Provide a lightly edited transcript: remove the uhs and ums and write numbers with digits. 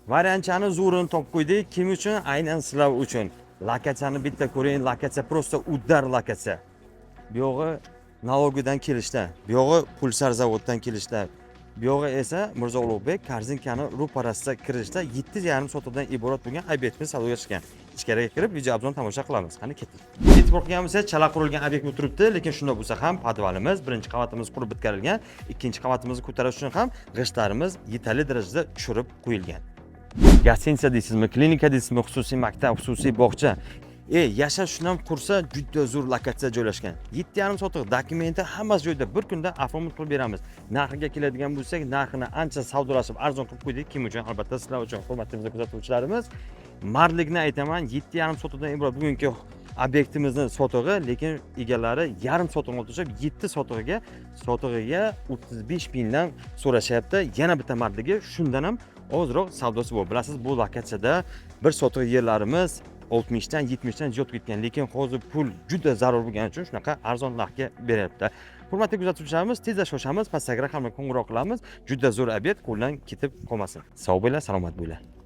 Variantchani zo'rini topib qo'ydik. Kim uchun? Aynan sizlar uchun. Lokatsiyani bitta ko'ring, lokatsiya просто uddar lokatsiya. Bu yog'i Nalogidan kelishda, bu yog'i Pulsar zavoddan kelishda. Bu yog'i esa Mirzo Ulug'bek Korzinkani ro'parasida kirishda 7,5 sotiqdan iborat bo'lgan obyektimiz savdoga chiqqan. Ichkariga kirib video obzorini tomosha qilamiz. Qani ketdik. E'tibor qilganimizda chala qurilgan obyekt bo'lib turibdi, lekin shunday bo'lsa ham podvalimiz, birinchi qavatimiz qurib bitkarilgan, ikkinchi qavatimizni ko'tarish uchun ham g'ishtlarimiz yetarli darajada tushirib qo'yilgan. Gostinsiya deysizmi, klinika deysizmi, xususiy maktab, xususiy bog'cha. Yashash uchun ham qursa juda zo'r lokatsiya joylashgan. 7,5 sotiq dokumenti hammasi joyda, bir kunda oformit qilib beramiz. Narxiga keladigan bo'lsak, narxini ancha savdolashib arzon qilib qo'ydik. Kim uchun? Albatta sizlar uchun, hurmatli kuzatuvchilarimiz. Mardlikni aytaman, 7,5 sotiqdan iborat bugungi obyektimizni sotig'i, lekin egalari yarim sotiqni o'tishib 7 sotig'iga 35 mingdan so'rashyapti. Yana bitta mardligi, shundan ham ozroq savdosi bor. Bilasiz, bu lokatsiyada bir sotiq yerlarimiz 60 dan 70 dan ziyod ketgan, lekin hozir pul juda zarur bo'lgani uchun shunaqa arzon narxga beryapti. Hurmatli kuzatuvchilarimiz, tezda shoshamiz, pastga raqamga qo'ng'iroq qilamiz. Juda zo'r obyekt qo'ldan ketib qolmasin. Sog' bo'ling, salomat bo'ling.